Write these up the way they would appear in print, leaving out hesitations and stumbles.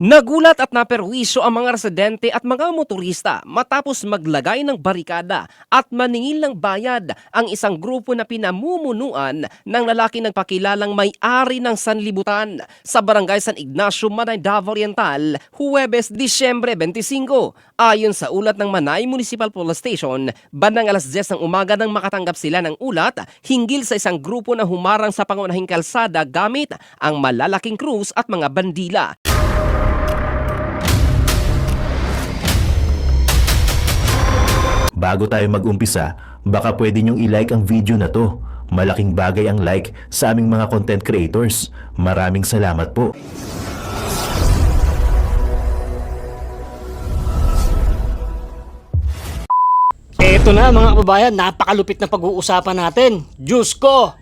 Nagulat at naperwisyo ang mga residente at mga motorista matapos maglagay ng barikada at maningil ng bayad ang isang grupo na pinamumunuan ng lalaking nagpakilalang may-ari ng sanlibutan sa barangay San Ignacio, Manay, Davao Oriental, Huwebes, Disyembre 25. Ayon sa ulat ng Manay Municipal Police Station, bandang alas 10 ng umaga nang makatanggap sila ng ulat hinggil sa isang grupo na humarang sa pangunahing kalsada gamit ang malalaking krus at mga bandila. Bago tayo mag-umpisa, baka pwede nyong i-like ang video na to. Malaking bagay ang like sa aming mga content creators. Maraming salamat po. Eto na mga kababayan, napakalupit na pag-uusapan natin. Diyos ko!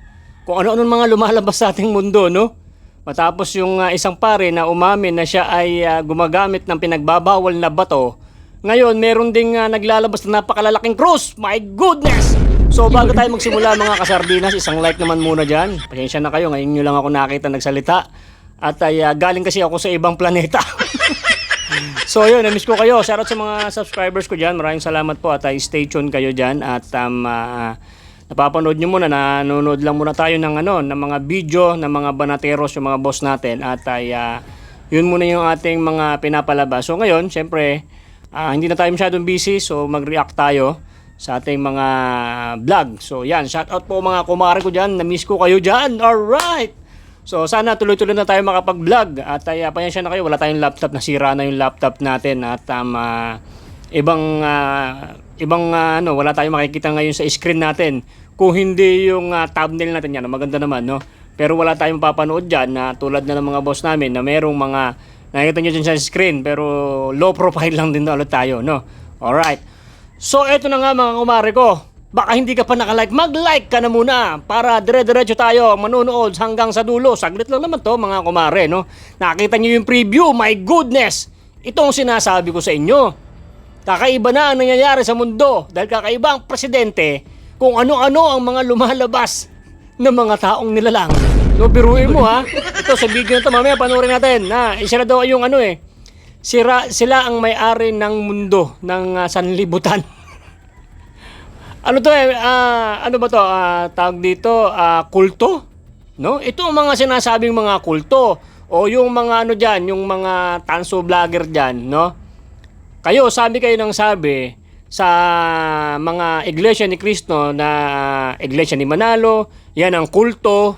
Kung ano-ano mga lumalabas sa ating mundo, no? Matapos yung isang pare na umamin na siya ay gumagamit ng pinagbabawal na bato, ngayon meron ding naglalabas na napakalalaking krus. My goodness! So bago tayo magsimula mga kasardinas, isang like naman muna dyan. Pasensya na kayo, ngayon nyo lang ako nakita nagsalita. At ay galing kasi ako sa ibang planeta. So yun, na-miss ko kayo. Shoutout sa mga subscribers ko dyan. Maraming salamat po at stay tuned kayo dyan. At napapanood nyo muna, nanonood lang muna tayo ng, ng mga video ng mga banateros, yung mga boss natin. At yun muna yung ating mga pinapalabas. So ngayon, syempre, hindi na tayo masyadong busy. So mag-react tayo sa ating mga vlog. So yan, shoutout po mga kumare ko dyan. Na-miss ko kayo dyan. Alright! So sana tuloy-tuloy na tayo makapag-vlog at pasensya na kayo, wala tayong laptop, nasira na yung laptop natin at wala tayong makikita ngayon sa screen natin. Kung hindi yung thumbnail natin yan, maganda naman, no? Pero wala tayong papanood dyan na tulad na ng mga boss namin na merong mga nakikita nyo dyan sa screen pero low profile lang din ulit tayo, no? Alright. So eto na nga mga kumare ko. Baka hindi ka pa nakalike, mag-like ka na muna para dire-diretso tayo manonood hanggang sa dulo. Saglit lang naman to mga kumare, no? Nakita niyo yung preview, my goodness! Ito ang sinasabi ko sa inyo. Kakaiba na ang nangyayari sa mundo dahil kakaiba ang presidente kung ano-ano ang mga lumalabas ng mga taong nilalang. No, biruin mo ha. Ito sa video na to, mamaya panoorin natin. Sila daw yung sila ang may-ari ng mundo ng sanlibutan. Ano to ano ba to? Tawag dito, kulto? No? Ito ang mga sinasabing mga kulto o yung mga diyan, yung mga tanso vlogger diyan, no? Kayo, sabi kayo ng sabi sa mga iglesia ni Cristo na iglesia ni Manalo, yan ang kulto.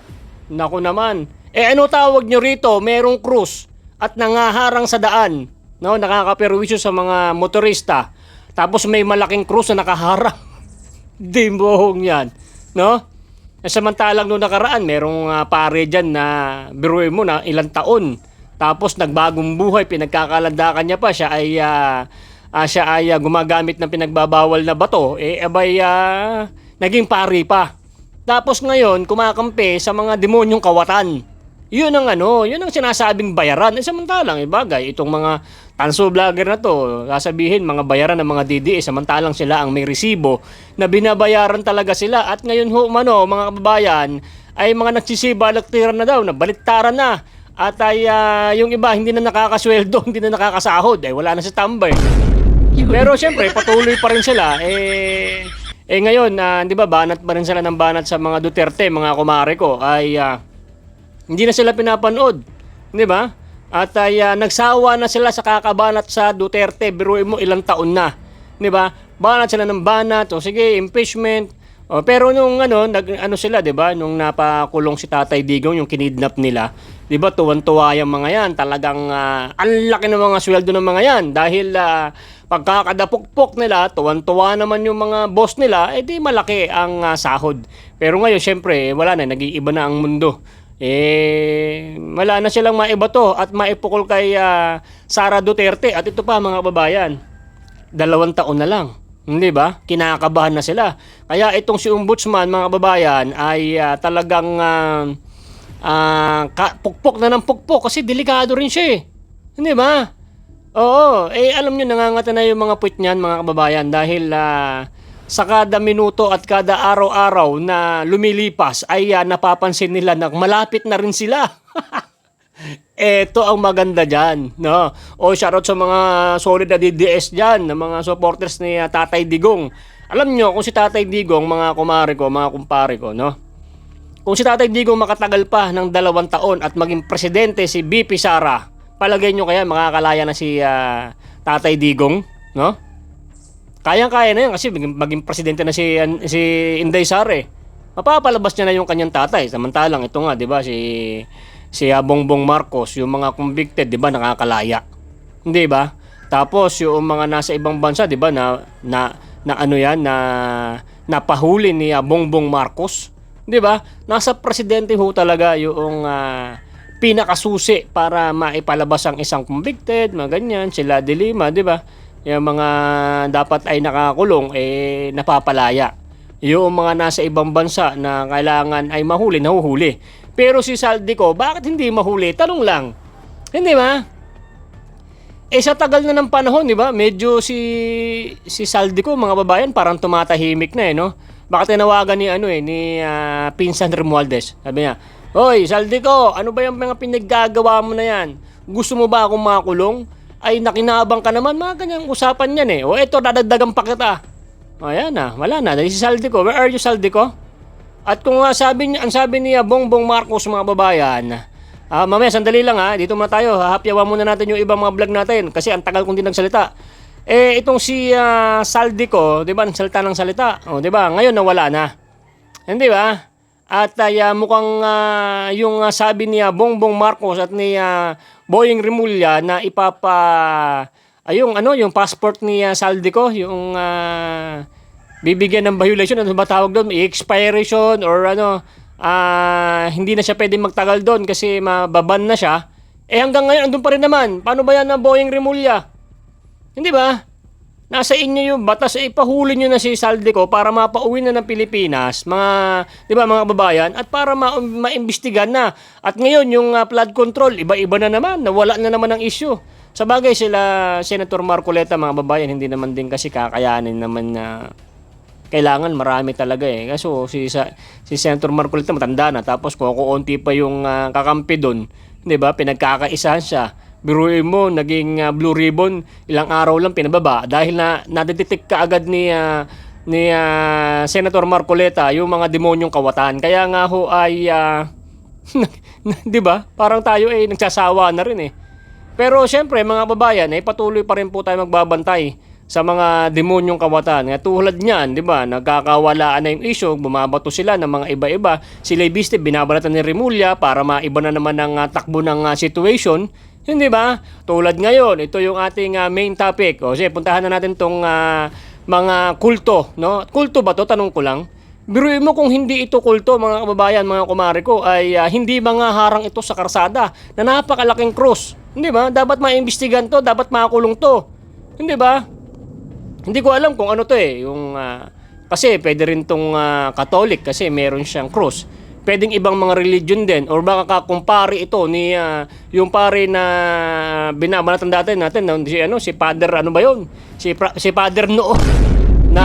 Naku naman. Ano tawag nyo rito? Merong krus at nangaharang sa daan, no? Nakakaperwisyo sa mga motorista. Tapos may malaking krus na nakaharang. Dimbohong yan, no? Samantalang noong nakaraan, merong pare dyan na biruin mo na ilang taon. Tapos nagbagong buhay, pinagkakalandakan niya pa. Siya ay gumagamit ng pinagbabawal na bato. Naging pari pa. Tapos ngayon, kumakampi sa mga demonyong kawatan. Yun ang sinasabing bayaran. Samantalang, bagay, itong mga tanso vlogger na to, sasabihin mga bayaran ng mga DDE, samantalang sila ang may resibo na binabayaran talaga sila. At ngayon mga kababayan, ay mga nagsisibalaktiran na daw, nabaliktaran na. At yung iba hindi na nakakasweldo, hindi na nakakasahod, wala na si tambay. Pero syempre, patuloy pa rin sila. Ngayon, di ba, banat pa rin sila ng banat sa mga Duterte, mga kumare ko, ay hindi na sila pinapanood, di ba? At nagsawa na sila sa kakabanat sa Duterte. Biruin mo ilang taon na, di ba? Banat sila ng banat, o sige, impeachment. Pero nung sila, di ba? Nung napakulong si Tatay Digong, yung kinidnap nila, di ba? Tuwan-tuwa yung mga yan. Talagang ang laki ng mga sweldo ng mga yan. Dahil pagkakadapukpok nila, tuwan-tuwa naman yung mga boss nila, di malaki ang sahod. Pero ngayon, syempre, wala na, nag-iiba na ang mundo. Wala na silang maibato at maipukol kay Sara Duterte. At ito pa mga kababayan, 2 taon na lang, hindi ba? Kinakabahan na sila. Kaya itong si Ombudsman mga kababayan ay talagang pukpok na ng pukpok kasi delikado rin siya, hindi ba? Oo, alam nyo, nangangata na yung mga puwit niyan mga kababayan dahil sa kada minuto at kada araw-araw na lumilipas ay napapansin nila na malapit na rin sila. Eto ang maganda dyan, no? O shoutout sa mga solid na DDS dyan, na mga supporters ni Tatay Digong. Alam nyo, kung si Tatay Digong, mga kumare ko, mga kumpare ko, no? Kung si Tatay Digong makatagal pa ng 2 taon at maging presidente si BP Sara, palagay nyo kaya makakalaya na si Tatay Digong, no? Kayang-kaya na yan kasi maging presidente na si Inday Sara eh. Mapapalabas niya na yung kanyang tatay. Samantalang ito nga, 'di ba, si Bongbong Marcos, yung mga convicted, 'di ba, nakakalaya. Hindi ba? Tapos yung mga nasa ibang bansa, 'di ba, na ano 'yan, na napahuli ni Bongbong Marcos, 'di ba? Nasa presidente ho talaga yung pinakasusi para maipalabas ang isang convicted, mga ganyan, sila De Lima, 'di ba? Yung mga dapat ay nakakulong napapalaya. Yung mga nasa ibang bansa na kailangan ay mahuli, nahuhuli. Pero si Saldico, bakit hindi mahuli? Tanong lang. Hindi ba? Sa tagal na ng panahon, di ba? Medyo si Saldico, mga babayan, parang tumatahimik na no? Baka tinawagan ni Pinsan Romualdez. Sabi niya, "Hoy, Saldico, ano ba yung mga pinaggagawa mo na yan? Gusto mo ba akong makulong? Ay, nakinabang ka naman." Mga ganyang usapan yan eh. O eto, dadagdagan pa kita. O yan na, wala na. Dahil si Saldico, where are you, Saldico? At kung ang sabi niya Bongbong Marcos, mga babayan, mamaya, sandali lang dito muna tayo. Hahapyawan muna natin yung ibang mga vlog natin kasi ang tagal kong din nagsalita. Itong si Saldico, di ba, nagsalita ng salita. O, di ba, ngayon nawala na. Hindi ba? At mukhang yung sabi niya Bongbong Marcos at ni Boying Rimulya na yung passport ni Saldico, yung bibigyan ng violation, ano ba tawag doon? Expiration or hindi na siya pwedeng magtagal doon kasi mababan na siya. Hanggang ngayon andun pa rin naman. Paano ba yan ng Boying Rimulya? Hindi ba? Nasa inyo yung batas, ipahuli nyo na si Saldico para mapauwi na ng Pilipinas, di ba, mga kababayan, at para maimbestigan na. At ngayon, yung flood control, iba-iba na naman, nawala na naman ang issue. Sa bagay, sila Senator Marcoleta, mga kababayan, hindi naman din kasi kakayanin naman na kailangan marami talaga eh. Kaso si Senator Marcoleta matanda na, tapos kukunti pa yung kakampi doon, di ba, pinagkakaisahan siya. Biruin mo, naging blue ribbon, ilang araw lang pinababa dahil nadetect ka agad ni Senator Marcoleta yung mga demonyong kawatan. Kaya nga ho ay, di ba, parang tayo ay nagsasawa na rin eh. Pero syempre mga babayan, patuloy pa rin po tayo magbabantay sa mga demonyong kawatan. Tulad niyan, di ba, nagkakawalaan na yung issue, bumabato sila ng mga iba-iba. Si Leibiste, binabalatan ni Rimulya para maiba na naman ang takbo ng situation. Hindi ba? Tulad ngayon, ito yung ating main topic. O sige, puntahan na natin tong mga kulto, no? Kulto ba to? Tanong ko lang. Biruin mo kung hindi ito kulto, mga kababayan, mga kumare ko, ay hindi mga harang ito sa karsada na napakalaking cross. Hindi ba? Dapat maimbestigan to, dapat makakulong to. Hindi ba? Hindi ko alam kung ano to eh. Kasi pwede rin tong Catholic kasi meron siyang cross. Pwedeng ibang mga religion din or baka kakumpare ito ni yung pare na binabanatan dati natin si Father ano ba yun? Si Father Noo na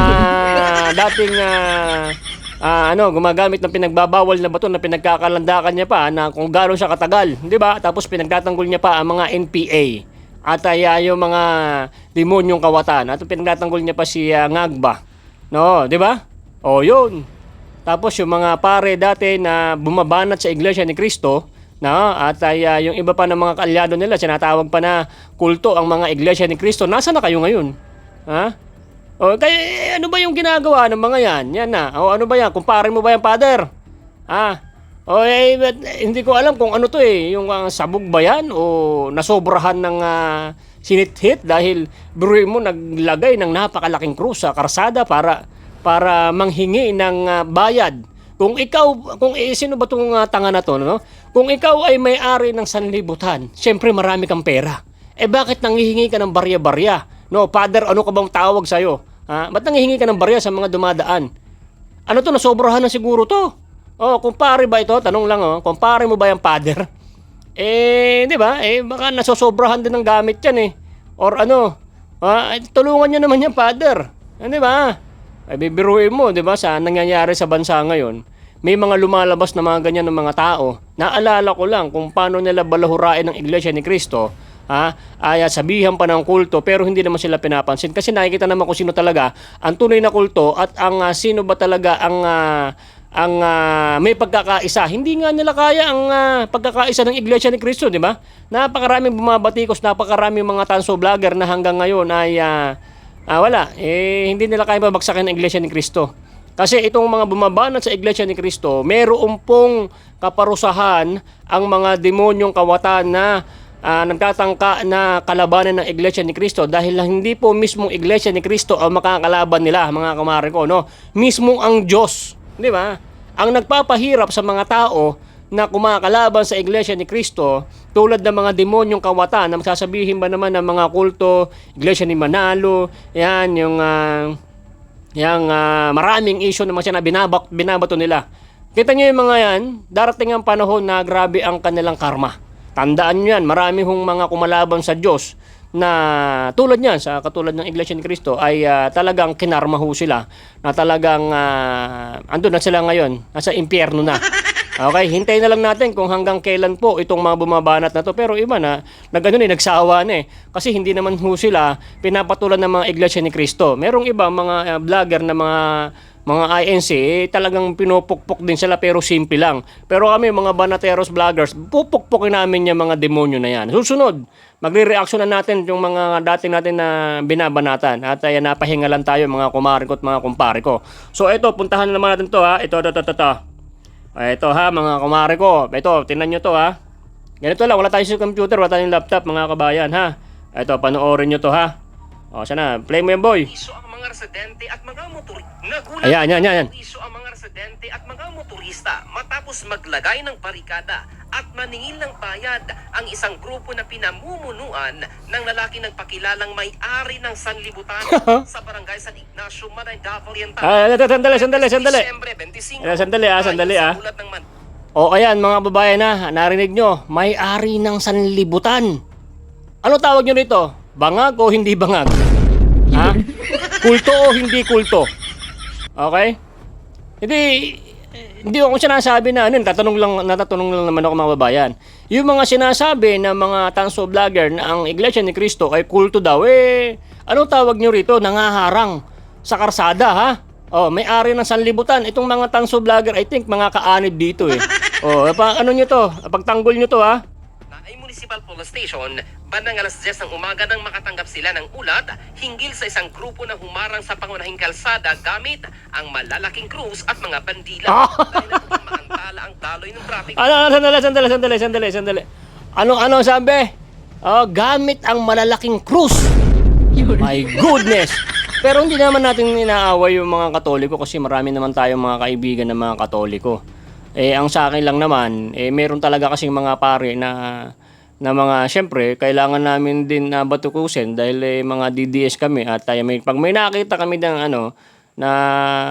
dating gumagamit ng pinagbabawal na bato na pinagkakalandakan niya pa na kung gaano siya katagal, 'di ba? Tapos pinagtatanggol niya pa ang mga NPA at yung mga demonyong kawatan at pinagtatanggol niya pa si Ngagba. No, 'di ba? O yun. Tapos yung mga pare dati na bumabanat sa Iglesia ni Cristo, at yung iba pa ng mga kaalyado nila, sinatawag pa na kulto ang mga Iglesia ni Cristo. Nasaan na kayo ngayon? Ha? O kaya ano ba yung ginagawa ng mga yan? Yan na. O ano ba yan? Kumpare mo ba yan, Father? O hindi ko alam kung ano to eh. Yung sabog ba yan? O nasobrahan ng sinithit dahil biruin mo naglagay ng napakalaking krus sa karsada para manghingi ng bayad. Kung sino ba itong tanga na to, no? Kung ikaw ay may-ari ng sanlibutan, syempre marami kang pera. Bakit nanghihingi ka ng barya-barya? No, Father, ano ka bang tawag sa'yo? Ba't nanghihingi ka ng barya sa mga dumadaan? Ano to, nasobrahan na siguro to. Kumpare ba ito? Tanong lang, kumpare mo ba yung Father? Di ba? Baka nasosobrahan din ng gamit yan eh. Or tulungan nyo naman yung Father. Di ba? Bibiruin mo, 'di ba, sa nangyayari sa bansa ngayon. may mga lumalabas na mga ganyan ng mga tao, naalala ko lang kung paano nila balahurain ng Iglesia ni Cristo, ay sabihan pa ng kulto pero hindi naman sila pinapansin kasi nakikita naman kung sino talaga ang tunay na kulto at ang sino ba talaga ang may pagkakaisa. Hindi nga nila kaya ang pagkakaisa ng Iglesia ni Cristo, di ba? Napakaraming bumabatikos, napakaraming mga tanso vlogger na hanggang ngayon ay wala. Hindi nila kaya babagsakin ang Iglesia ni Cristo. Kasi itong mga bumabanat sa Iglesia ni Cristo, mayroon pong kaparusahan ang mga demonyong kawatan na nagtatangka na kalabanan ng Iglesia ni Cristo dahil hindi po mismong Iglesia ni Cristo ang makakalaban nila, mga kumare ko, no? Mismong ang Diyos, di ba? Ang nagpapahirap sa mga tao na kumakalaban sa Iglesia ni Cristo tulad ng mga demonyong kawatan na masasabihin ba naman ng mga kulto, Iglesia ni Manalo, yan, yung maraming issue na mga binabato nila. Kita nyo yung mga yan, darating ang panahon na grabe ang kanilang karma. Tandaan nyo yan, marami hong mga kumalaban sa Diyos na tulad niyan, sa katulad ng Iglesia ni Cristo, ay talagang kinarma ho sila na talagang andun na sila ngayon, nasa impyerno na. Okay, hintayin na lang natin kung hanggang kailan po itong mga bumabanat na to. Pero iba na, nagsawa na eh. Kasi hindi naman ho sila pinapatulan ng mga Iglesia ni Cristo. Merong iba, mga vlogger na mga INC, talagang pinupukpok din sila pero simple lang. Pero kami, mga banateros vloggers, pupukpokin namin yung mga demonyo na yan. Susunod, magre-reaction na natin yung mga dating natin na binabanatan. At napahinga lang tayo mga kumare ko at mga kumpare ko. So ito, puntahan na naman natin to ha. Ito. Ito ha, mga kumare ko. Ito, tingnan nyo to ha. Ganito lang, wala tayo sa computer, wala tayong laptop, mga kabayan ha. Ito, panoorin nyo to ha. O, sana, play mo yan, boy. Iso ang mga residente at mga motorista. Ayan. Iso ang mga residente at mga motorista matapos maglagay ng barikada at maningil ng bayad ang isang grupo na pinamumunuan ng lalaki nagpakilalang may-ari ng sanlibutan sa barangay San Ignacio, Manay, Davao Oriental. Sandali. Disyembre 25. Sandali. Sa ulat ng O ayan mga babae na, narinig nyo, may-ari ng sanlibutan. Ano tawag nyo rito? Bangag o hindi bangag? Ha? Kulto o hindi kulto? Okay? Hindi ako sinasabi na natatanong lang naman ako mga babayan. Yung mga sinasabi ng mga tanso vlogger na ang Iglesia ni Cristo ay kulto daw, ano tawag nyo rito? Nangaharang sa karsada, ha? Oh, may-ari ng sanlibutan. Itong mga tanso vlogger, I think mga kaanib dito eh. Oh, ano nyo to? Pagtanggol nyo to, ha? ay Municipal Police Station, bandang alas 10 ng umaga nang makatanggap sila ng ulat hinggil sa isang grupo na humarang sa pangunahing kalsada gamit ang malalaking krus at mga bandila. Dahil naging maantala ang daloy ng traffic. Sandali. Ano sabi? Oh, gamit ang malalaking krus. My goodness! Pero hindi naman natin inaaway yung mga Katoliko kasi marami naman tayong mga kaibigan ng mga Katoliko. Ang sa akin lang naman, meron talaga kasing mga pare na mga, syempre, kailangan namin din na batukusin dahil mga DDS kami at pag may nakita kami ng na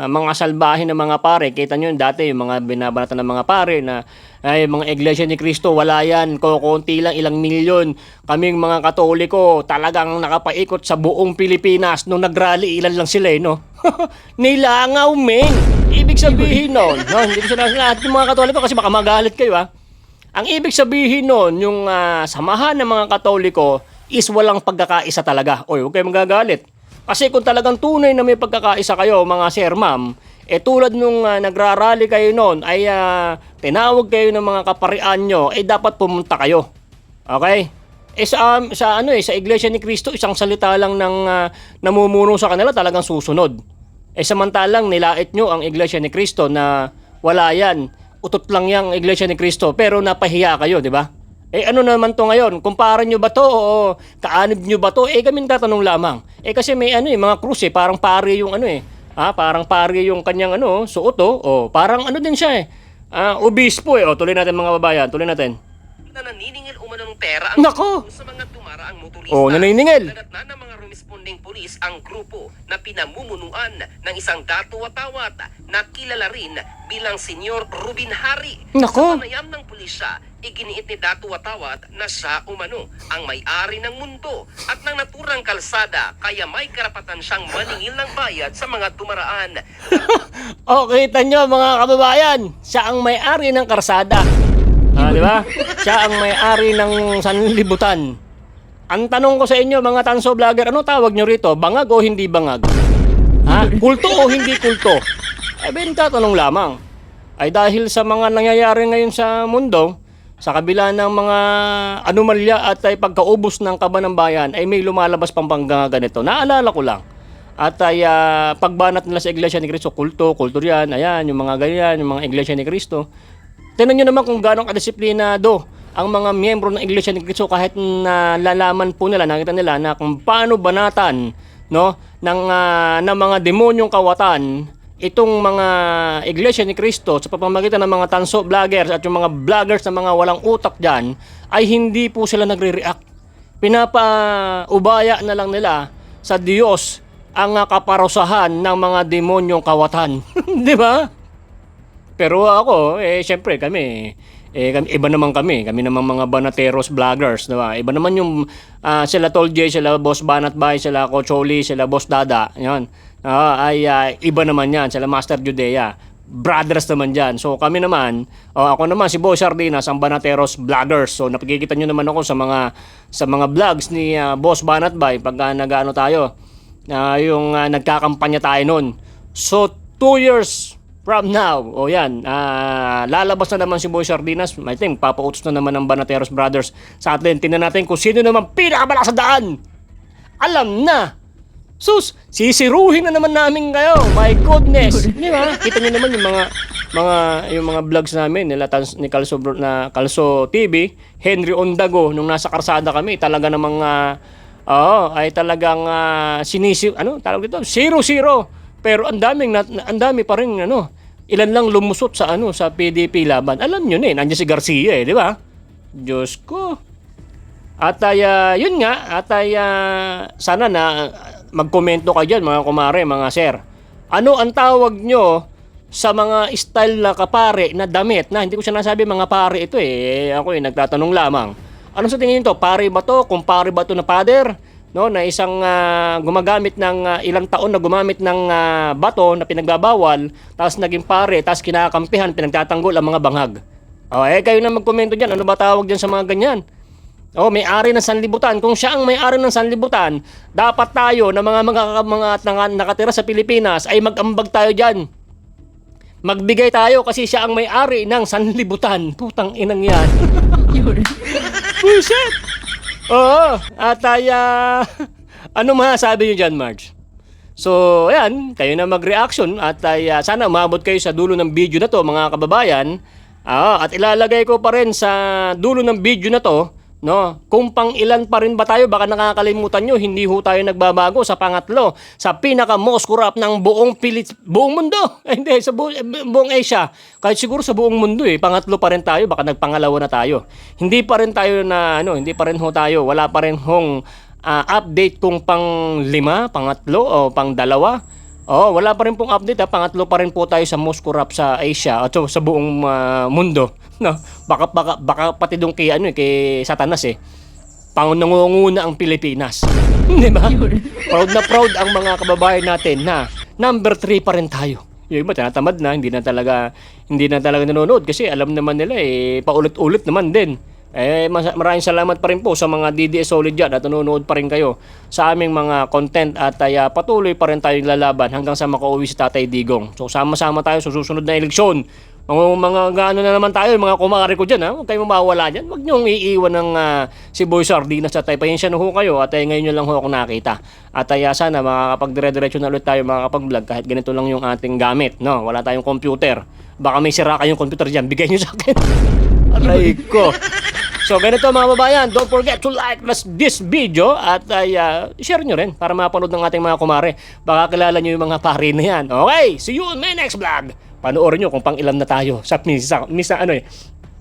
mga salbahin ng mga pare, kita nyo dati yung mga binabanatan ng mga pare na mga Iglesia ni Cristo, wala yan, konti lang, ilang milyon. Kaming mga Katoliko, talagang nakapaikot sa buong Pilipinas. Nung nagrally, ilan lang sila no? Nilangaw, men! Ibig sabihin nun, no? Hindi ko sinasabi lahat yung mga Katoliko kasi baka magalit kayo, ha? Ang ibig sabihin nun, yung samahan ng mga Katoliko is walang pagkakaisa talaga. Oy, huwag kayo magagalit. Kasi kung talagang tunay na may pagkakaisa kayo, mga sir, ma'am, tulad nung nagrarally kayo noon, ay tinawag kayo ng mga kaparian nyo, dapat pumunta kayo. Okay? Sa Iglesia ni Cristo, isang salita lang ng namumuno sa kanila, talagang susunod. Samantalang nilait nyo ang Iglesia ni Cristo na wala yan, utot lang yang Iglesia ni Cristo, pero napahiya kayo, di ba? Ano naman to ngayon? Kumpara nyo ba to o kaanib nyo ba to? Kami tatanong lamang. Kasi may mga krus parang pare yung parang pare yung kanyang suot parang din siya obispo tuloy natin mga babayan, tuloy natin. Na naniningil umano ng pera ang Nako! sa mga dumaraang motorista. Naniningil. Nanat na ng mga responding pulis ang grupo na pinamumunuan ng isang datu-watawat na kilala rin bilang Senyor Rubin Hari. Nako! Sa panayam ng pulisya, iginiit ni Datu Watawat na siya umano ang may-ari ng mundo at ng naturang kalsada kaya may karapatan siyang maningil ng bayad sa mga dumaraan. O, kita nyo mga kababayan, siya ang may-ari ng karsada. Di ba? Siya ang may-ari ng sanlibutan. Ang tanong ko sa inyo mga tanso vlogger, ano tawag nyo rito? Bangag o hindi bangag? Ha? Kulto o hindi kulto? Tatanong lamang. Ay dahil sa mga nangyayari ngayon sa mundo, sa kabila ng mga anomalya at ay pagkaubos ng kaba ng bayan, ay may lumalabas pang ganito. Naalala ko lang. At ay pagbanat nila sa Iglesia ni Cristo, kulto yan, ayan, yung mga ganyan, yung mga Iglesia ni Cristo. Tingnan nyo naman kung gano'ng kadisiplinado ang mga miyembro ng Iglesia ni Cristo kahit na lalaman po nila, nakita nila na kung paano banatan ng mga demonyong kawatan itong mga Iglesia ni Cristo sa pamamagitan ng mga tanso vloggers at yung mga vloggers na mga walang utak dyan, ay hindi po sila nagre-react. Pinapaubaya na lang nila sa Diyos ang kaparusahan ng mga demonyong kawatan. Di ba? Pero ako, syempre kami iba naman kami naman mga Banateros vloggers, diba? Iba naman yung sila Tol J, sila Boss Banat Bay, sila Coach Oli, sila Boss Dada, yan. Iba naman yan, sila Master Judea. Brothers naman dyan. So kami naman, ako naman si Boss Sardinas, ang Banateros vloggers. So napakikita nyo naman ako sa mga vlogs ni Boss Banat Bay pagka nag-ano tayo, yung nagkakampanya tayo nun. So 2 years from now, yan, lalabas na naman si Boy Sardinas. I think, papautos na naman ng Banateros Brothers sa atin. Tingnan natin kung sino naman pinakamalakas sa daan. Alam na. Sus, sisiruhin na naman namin kayo. My goodness. Di ba? Kita niyo naman yung mga vlogs namin nila ni Calso TV, Henry Ondago, nung nasa karsada kami, talaga namang ay talagang tawag dito? 0-0. Pero ang dami pa rin ilan lang lumusot sa sa PDP laban. Alam niyo na nandiyan si Garcia di ba? Diyos ko. At yun nga, sana na magkomento kayo diyan mga kumare, mga sir. Ano ang tawag nyo sa mga style na kapare na damit na hindi ko sinasabi mga pare ito ako nagtatanong lamang. Ano sa tingin niyo to? Pare ba to? Kumpare ba to na pader? Na isang gumagamit ng ilang taon na gumamit ng bato na pinagbabawal, tapos naging pare, tapos kinakampihan, pinagtatanggol ang mga bangag. Kayo na magkomento dyan, ano ba tawag dyan sa mga ganyan? May-ari ng sanlibutan. Kung siya ang may-ari ng sanlibutan, dapat tayo na mga nakatira sa Pilipinas ay mag-ambag tayo dyan. Magbigay tayo kasi siya ang may-ari ng sanlibutan. Putang inang yan. Bullshit! Oo, at ano masasabi nyo dyan, Marge? So, ayan, kayo na mag-reaction at sana umabot kayo sa dulo ng video na to, mga kababayan. At ilalagay ko pa rin sa dulo ng video na to, kung pang ilan pa rin ba tayo, baka nakakalimutan nyo, hindi ho tayo nagbabago sa pangatlo, sa pinaka-most corrupt ng buong mundo. Hindi, sa buong Asia. Kahit siguro sa buong mundo pangatlo pa rin tayo, baka nagpangalawa na tayo. Hindi pa rin tayo hindi pa rin ho tayo, wala pa rin hong update kung pang-5, pangatlo o pang-2. Wala pa rin pong update pangatlo pa rin po tayo sa most corrupt sa Asia at sa buong mundo. Baka pati dong kay Satanas pangunguna ang Pilipinas. Di ba? Proud na proud ang mga kababayan natin na number 3 pa rin tayo. Yung iba tinatamad na, hindi na talaga nanonood kasi alam naman nila paulit-ulit naman din. Maraming salamat pa rin po sa mga DDS Solid dyan at nanonood pa rin kayo sa aming mga content at patuloy pa rin tayong lalaban hanggang sa makauwi si Tatay Digong. So sama-sama tayo sa susunod na eleksyon. Mga gaano na naman tayo, mga kumari ko dyan, huwag kayong mawawala dyan. Huwag niyong iiwan ng si Boy Sardinas at pasensya na ho kayo at ngayon nyo lang ho ako nakita. At sana makakapag-dire-diretso na ulit tayo makakapag-vlog kahit ganito lang yung ating gamit. Wala tayong computer. Baka may sira kayong computer dyan, bigay nyo sa akin. Aray ko. So ganito mga babayan, don't forget to like this video at share nyo rin para mapanood ng ating mga kumare. Baka kilala nyo yung mga pari na yan. Okay, see you in my next vlog. Panoorin nyo kung pang ilan na tayo sa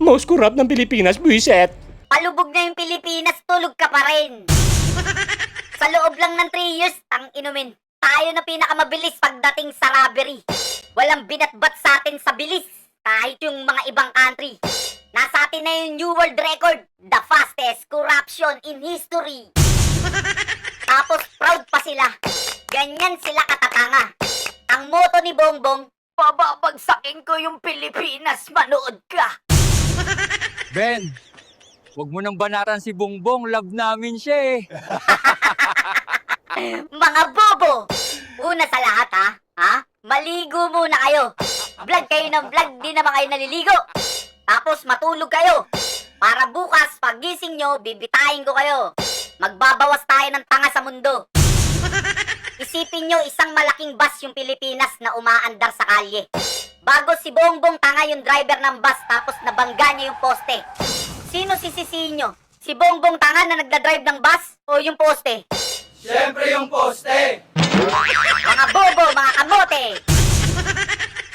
most corrupt ng Pilipinas, buiset. Palubog na yung Pilipinas, tulog ka pa rin. Sa loob lang ng 3 years, tang inumin. Tayo na pinakamabilis pagdating sa robbery. Walang binatbat sa atin sa bilis. Kahit yung mga ibang country. Nasa atin na yung new world record. The fastest corruption in history. Tapos proud pa sila. Ganyan sila katatanga. Ang moto ni Bongbong, bababagsakin ko yung Pilipinas, manood ka. Ben, wag mo nang banatan si Bongbong. Love namin siya eh. Mga bobo! Una sa lahat ha? Maligo muna kayo. Vlog kayo ng vlog, di naman kayo naliligo. Tapos matulog kayo. Para bukas, pagising nyo, bibitayin ko kayo. Magbabawas tayo ng tanga sa mundo. Isipin nyo, isang malaking bus yung Pilipinas na umaandar sa kalye. Bago si Bongbong tanga yung driver ng bus tapos nabangga niya yung poste. Sino sisisihin nyo? Si Bongbong tanga na nagdadrive ng bus o yung poste? Siyempre yung poste! Mga bobo, mga kamote!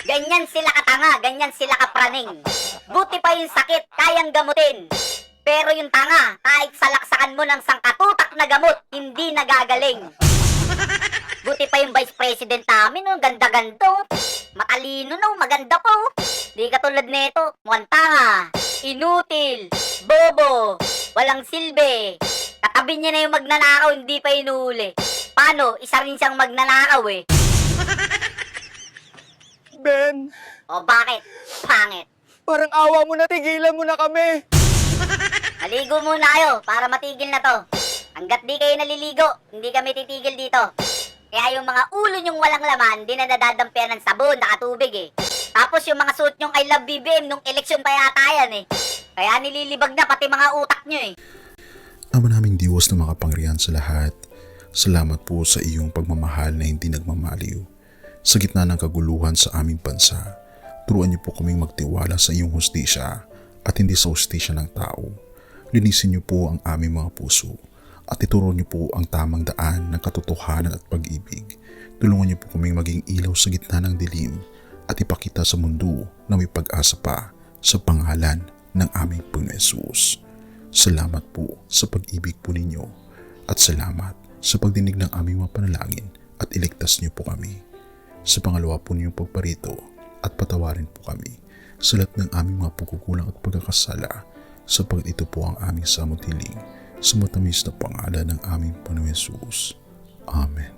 Ganyan sila katanga, ganyan sila kapraning. Buti pa yung sakit, kayang gamutin. Pero yung tanga, kahit salaksakan mo ng sangkatutak na gamot, hindi nagagaling. Buti pa yung vice president namin, ganda-ganda. Matalino maganda po. Di katulad nito, mukhang tanga, inutil, bobo, walang silbi. Katabi niya na yung magnanakaw, hindi pa inuuli. Paano? Isa rin siyang magnanakaw eh. Ben, O bakit? Pangit. parang awa mo na, tigilan mo na kami. Maligo muna kayo para matigil na to. Hanggat di kayo naliligo, hindi kami titigil dito. Kaya yung mga ulo nyong walang laman, di na nadadampian ng sabon, nakatubig eh. Tapos yung mga suot nyong I love BBM nung eleksyon pa yata yan eh. Kaya nililibag na pati mga utak nyo eh. Ama naming Diyos na makapangyarihan sa lahat, salamat po sa iyong pagmamahal na hindi nagmamaliw. Sa gitna ng kaguluhan sa aming bansa, turuan niyo po kaming magtiwala sa iyong hustisya at hindi sa hustisya ng tao. Linisin niyo po ang aming mga puso at ituro niyo po ang tamang daan ng katotohanan at pag-ibig. Tulungan niyo po kaming maging ilaw sa gitna ng dilim at ipakita sa mundo na may pag-asa pa sa pangalan ng aming Panginoon Hesus. Salamat po sa pag-ibig po ninyo at salamat sa pagdinig ng aming mga panalangin at iligtas niyo po kami. Sa pangalawa po niyong pagparito at patawarin po kami sa lahat ng aming mga pagkukulang at pagkakasala sapagkat ito po ang aming samot hiling sa matamis na pangalan ng aming Panginoon Hesus. Amen.